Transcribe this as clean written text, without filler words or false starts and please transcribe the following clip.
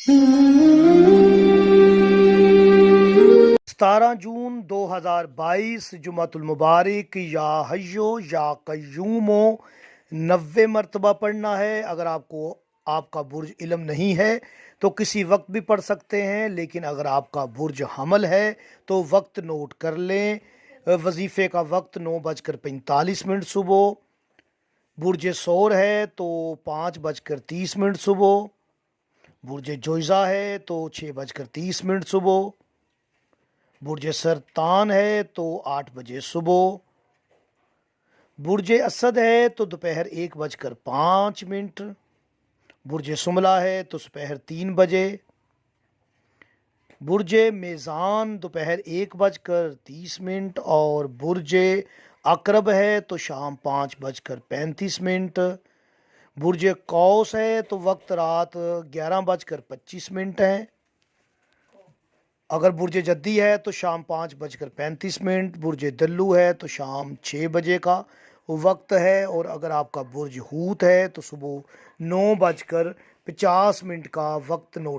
17 जून 2022 जुमातुल मुबारक। या हय्यो या कय्यूमो 90 मरतबा पढ़ना है। अगर आपको आपका बुर्ज इल्म नहीं है तो किसी वक्त भी पढ़ सकते हैं, लेकिन अगर आपका बुर्ज हमल है तो वक्त नोट कर लें। वजीफ़े का वक्त 9:45 सुबह। बुर्ज सौर है तो 5:30 सुबह। बुर्ज जोइज़ा है तो 6:30 सुबह। बुर्ज सरतान है तो 8 बजे सुबह। बुर्ज असद है तो दोपहर 1:05। बुर्ज सुमला है तो दोपहर 3 बजे। बुर्ज मेज़ान दोपहर 1:30 और बुर्ज अकरब है तो शाम 5:35। बुर्ज कौस है तो वक्त रात 11:25 है। अगर बुर्ज जद्दी है तो शाम 5:35। बुर्ज दल्लू है तो शाम 6 बजे का वक्त है। और अगर आपका बुर्ज हूत है तो सुबह 9:50 का वक्त नोट